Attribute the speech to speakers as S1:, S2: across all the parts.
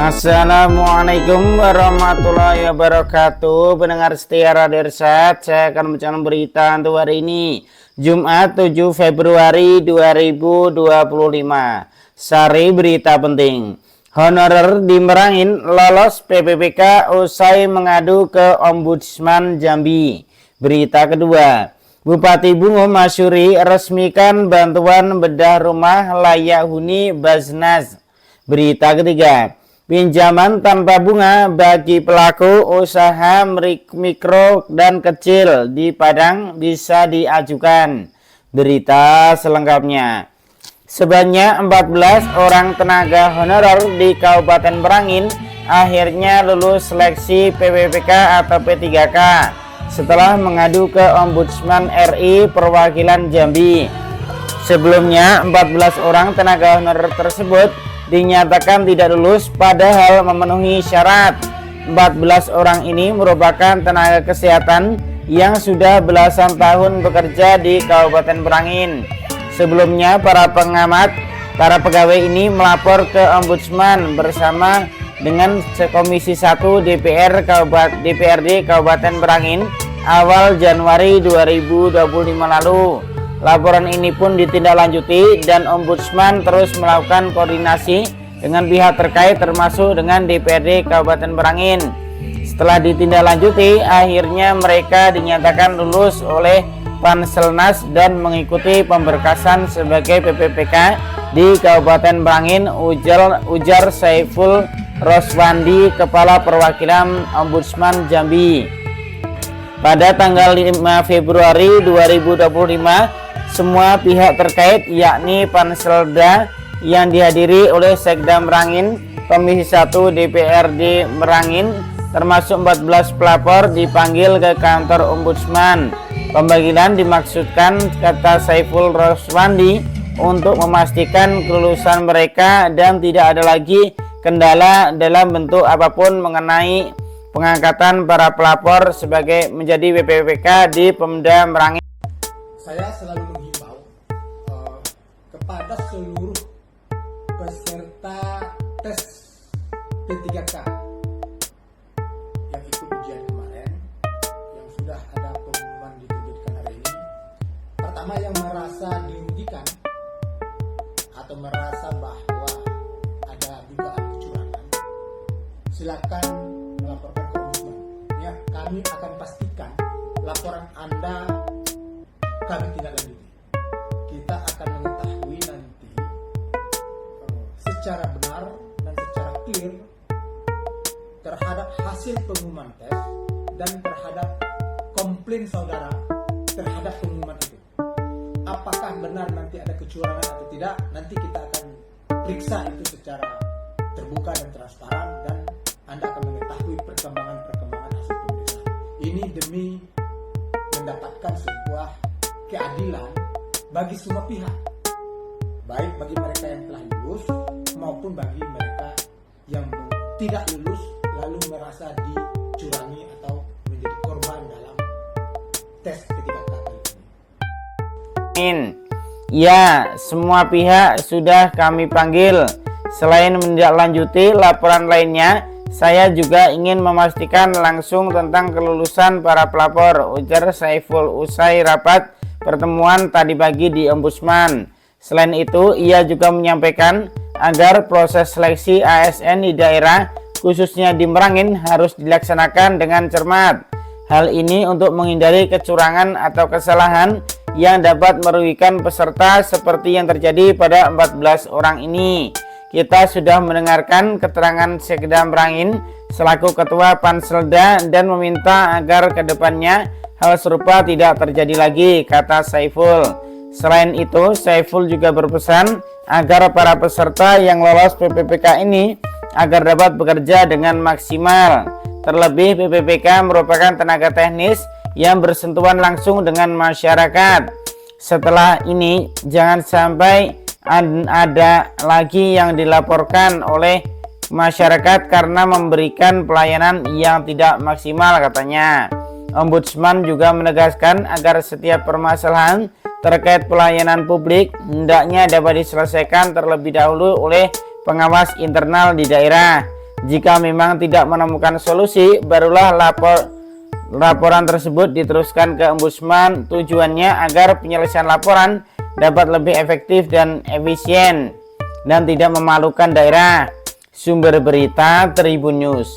S1: Assalamualaikum warahmatullahi wabarakatuh. Pendengar setia Radio Irsad, saya akan membacakan berita untuk hari ini, Jumat 7 Februari 2025. Sari berita penting. Honorer di Merangin lolos PPPK usai mengadu ke Ombudsman Jambi. Berita kedua, Bupati Bungo Masyuri resmikan bantuan bedah rumah layak huni Basnas. Berita ketiga, pinjaman tanpa bunga bagi pelaku usaha mikro dan kecil di Padang bisa diajukan. Berita selengkapnya. Sebanyak 14 orang tenaga honorer di Kabupaten Merangin akhirnya lulus seleksi PPPK atau P3K setelah mengadu ke Ombudsman RI perwakilan Jambi. Sebelumnya 14 orang tenaga honorer tersebut dinyatakan tidak lulus padahal memenuhi syarat. 14 orang ini merupakan tenaga kesehatan yang sudah belasan tahun bekerja di Kabupaten Merangin. Sebelumnya para pegawai ini melapor ke Ombudsman bersama dengan Komisi 1 DPRD Kabupaten Merangin awal Januari 2025 lalu. Laporan ini pun ditindaklanjuti dan Ombudsman terus melakukan koordinasi dengan pihak terkait termasuk dengan DPRD Kabupaten Merangin. Setelah ditindaklanjuti, akhirnya mereka dinyatakan lulus oleh Panselnas dan mengikuti pemberkasan sebagai PPPK di Kabupaten Merangin, ujar Saiful Roswandi, Kepala Perwakilan Ombudsman Jambi. Pada tanggal 5 Februari 2025, semua pihak terkait yakni Panselda yang dihadiri oleh Sekda Merangin, Komisi 1 DPRD Merangin, termasuk 14 pelapor dipanggil ke kantor Ombudsman. Pemanggilan dimaksudkan, kata Saiful Roswandi, untuk memastikan kelulusan mereka dan tidak ada lagi kendala dalam bentuk apapun mengenai pengangkatan para pelapor sebagai menjadi PPPK di Pemda Merangin.
S2: Saya selalu menghimbau kepada seluruh peserta tes P3K yang ikut ujian kemarin, yang sudah ada pengumuman diterbitkan hari ini. Pertama, yang merasa dirugikan atau merasa bahwa ada dugaan kecurangan, silakan melaporkan ke Ombudsman. Ya, kami akan pastikan laporan Anda kami tidak lanjuti. Kita akan mengetahui nanti secara benar dan secara clear terhadap hasil pengumuman tes dan terhadap komplain saudara terhadap pengumuman itu. Apakah benar nanti ada kecurangan atau tidak, nanti kita akan periksa itu secara terbuka dan transparan dan Anda akan mengetahui perkembangan hasil pemeriksaan. Ini demi mendapatkan sebuah keadilan bagi semua pihak, baik bagi mereka yang telah lulus maupun bagi mereka yang tidak lulus lalu merasa dicurangi atau menjadi korban dalam tes P3K kali ini.
S1: Ya, semua pihak sudah kami panggil. Selain menindaklanjuti laporan lainnya, saya juga ingin memastikan langsung tentang kelulusan para pelapor, ujar Saiful usai rapat pertemuan tadi pagi di Ombudsman. Selain itu, ia juga menyampaikan agar proses seleksi ASN di daerah, khususnya di Merangin, harus dilaksanakan dengan cermat. Hal ini untuk menghindari kecurangan atau kesalahan yang dapat merugikan peserta seperti yang terjadi pada 14 orang ini. Kita sudah mendengarkan keterangan Sekda Merangin selaku Ketua Panselda dan meminta agar kedepannya hal serupa tidak terjadi lagi, kata Saiful. Selain itu, Saiful juga berpesan agar para peserta yang lolos PPPK ini agar dapat bekerja dengan maksimal. Terlebih PPPK merupakan tenaga teknis yang bersentuhan langsung dengan masyarakat. Setelah ini jangan sampai ada lagi yang dilaporkan oleh masyarakat karena memberikan pelayanan yang tidak maksimal, katanya. Ombudsman juga menegaskan agar setiap permasalahan terkait pelayanan publik hendaknya dapat diselesaikan terlebih dahulu oleh pengawas internal di daerah. Jika memang tidak menemukan solusi, barulah laporan tersebut diteruskan ke Ombudsman. Tujuannya agar penyelesaian laporan dapat lebih efektif dan efisien dan tidak memalukan daerah. Sumber berita Tribun News.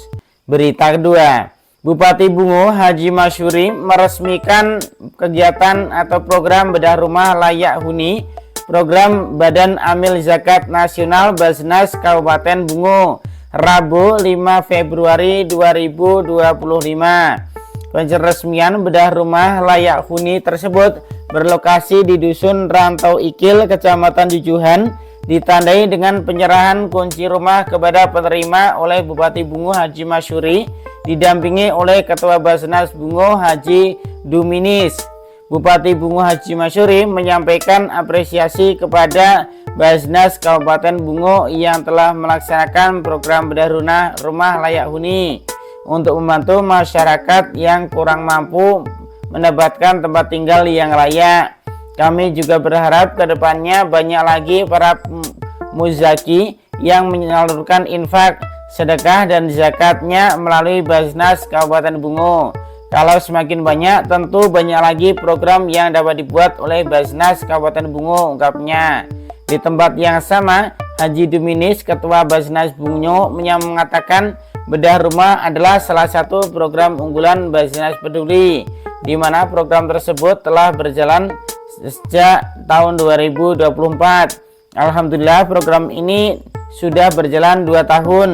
S1: Berita kedua, Bupati Bungo Haji Masyuri meresmikan kegiatan atau program bedah rumah layak huni program Badan Amil Zakat Nasional Basnas Kabupaten Bungo, Rabu 5 Februari 2025. Peresmian bedah rumah layak huni tersebut berlokasi di Dusun Rantau Ikil, Kecamatan Jujuhan, ditandai dengan penyerahan kunci rumah kepada penerima oleh Bupati Bungo Haji Masyuri, didampingi oleh Ketua Basnas Bungo Haji Duminis. Bupati Bungo Haji Masyuri menyampaikan apresiasi kepada Basnas Kabupaten Bungo yang telah melaksanakan program bedah rumah layak huni untuk membantu masyarakat yang kurang mampu mendapatkan tempat tinggal yang layak. Kami juga berharap kedepannya banyak lagi para muzaki yang menyalurkan infak, sedekah dan zakatnya melalui Basnas Kabupaten Bungo. Kalau semakin banyak, tentu banyak lagi program yang dapat dibuat oleh Basnas Kabupaten Bungo, ungkapnya. Di tempat yang sama, Haji Duminis, Ketua Basnas Bungo, mengatakan bedah rumah adalah salah satu program unggulan Basnas Peduli, di mana program tersebut telah berjalan sejak tahun 2024. Alhamdulillah, program ini sudah berjalan 2 tahun.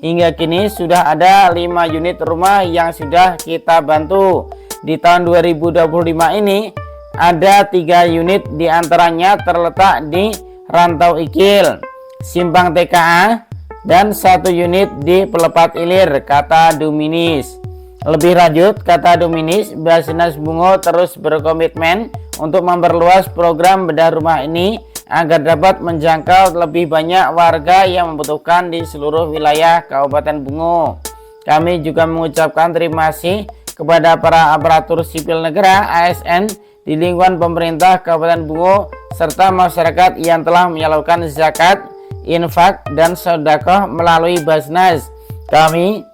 S1: Hingga kini sudah ada 5 unit rumah yang sudah kita bantu. Di tahun 2025 ini ada 3 unit diantaranya terletak di Rantau Ikil, Simpang TKA, dan 1 unit di Pelepat Ilir, kata Duminis. Lebih lanjut, kata Duminis, Basnas Bungo terus berkomitmen untuk memperluas program bedah rumah ini agar dapat menjangkau lebih banyak warga yang membutuhkan di seluruh wilayah Kabupaten Bungo. Kami juga mengucapkan terima kasih kepada para aparatur sipil negara ASN di lingkungan pemerintah Kabupaten Bungo serta masyarakat yang telah menyalurkan zakat, infak, dan sedekah melalui Basnas. Kami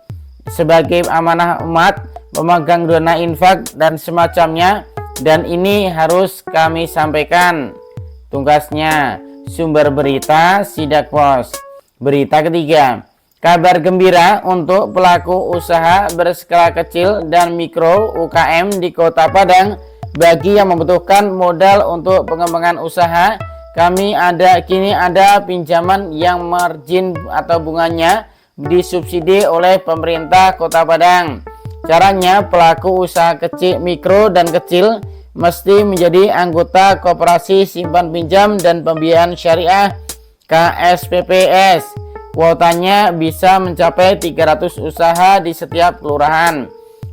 S1: sebagai amanah umat memegang dana infak dan semacamnya, dan ini harus kami sampaikan. Tugasnya. Sumber berita Sidak Pos. Berita ketiga, kabar gembira untuk pelaku usaha berskala kecil dan mikro UKM di Kota Padang. Bagi yang membutuhkan modal untuk pengembangan usaha, kini ada pinjaman yang margin atau bunganya disubsidi oleh pemerintah Kota Padang. Caranya, pelaku usaha kecil, mikro dan kecil mesti menjadi anggota Koperasi Simpan Pinjam dan Pembiayaan Syariah KSPPS. Kuotanya bisa mencapai 300 usaha di setiap kelurahan.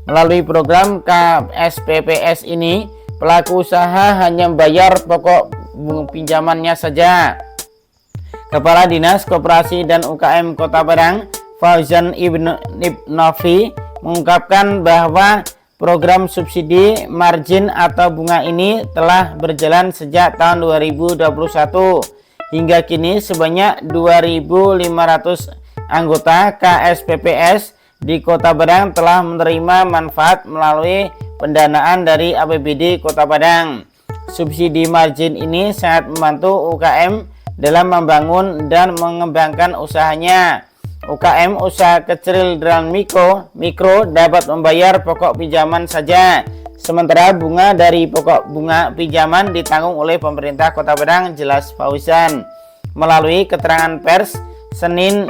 S1: Melalui program KSPPS ini, pelaku usaha hanya membayar pokok pinjamannya saja. Kepala Dinas Koperasi dan UKM Kota Padang, Fauzan Ibnovi, mengungkapkan bahwa program subsidi margin atau bunga ini telah berjalan sejak tahun 2021. Hingga kini sebanyak 2.500 anggota KSPPS di Kota Padang telah menerima manfaat melalui pendanaan dari APBD Kota Padang. Subsidi margin ini sangat membantu UKM dalam membangun dan mengembangkan usahanya. UKM usaha kecil dan mikro dapat membayar pokok pinjaman saja, sementara bunga dari pokok bunga pinjaman ditanggung oleh pemerintah Kota Padang, jelas Fauzan. Melalui keterangan pers Senin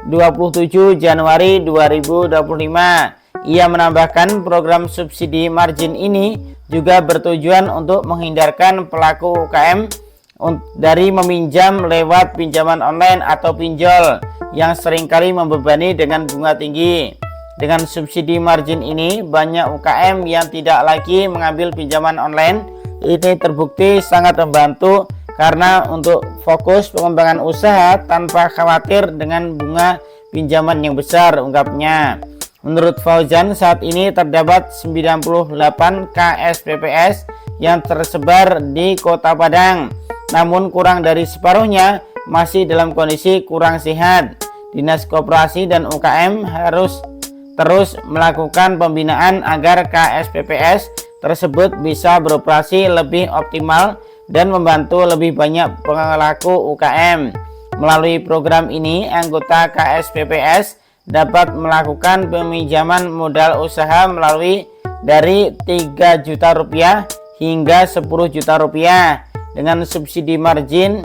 S1: 27 Januari 2025, ia menambahkan program subsidi margin ini juga bertujuan untuk menghindarkan pelaku UKM dari meminjam lewat pinjaman online atau pinjol yang seringkali membebani dengan bunga tinggi. Dengan subsidi margin ini, banyak UKM yang tidak lagi mengambil pinjaman online. Ini terbukti sangat membantu karena untuk fokus pengembangan usaha tanpa khawatir dengan bunga pinjaman yang besar, ungkapnya. Menurut Fauzan, saat ini terdapat 98 KSPPS yang tersebar di Kota Padang. Namun kurang dari separuhnya masih dalam kondisi kurang sehat. Dinas Koperasi dan UKM harus terus melakukan pembinaan agar KSPPS tersebut bisa beroperasi lebih optimal dan membantu lebih banyak pelaku UKM. Melalui program ini, anggota KSPPS dapat melakukan peminjaman modal usaha melalui dari 3 juta rupiah hingga 10 juta rupiah. Dengan subsidi margin,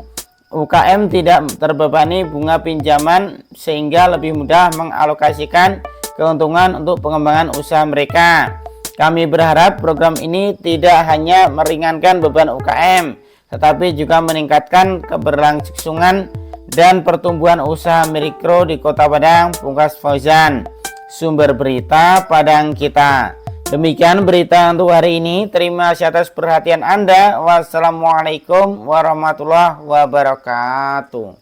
S1: UKM tidak terbebani bunga pinjaman sehingga lebih mudah mengalokasikan keuntungan untuk pengembangan usaha mereka. Kami berharap program ini tidak hanya meringankan beban UKM, tetapi juga meningkatkan keberlangsungan dan pertumbuhan usaha mikro di Kota Padang. Pungkas Fauzan, sumber berita Padang Kita. Demikian berita untuk hari ini. Terima kasih atas perhatian Anda. Wassalamualaikum warahmatullahi wabarakatuh.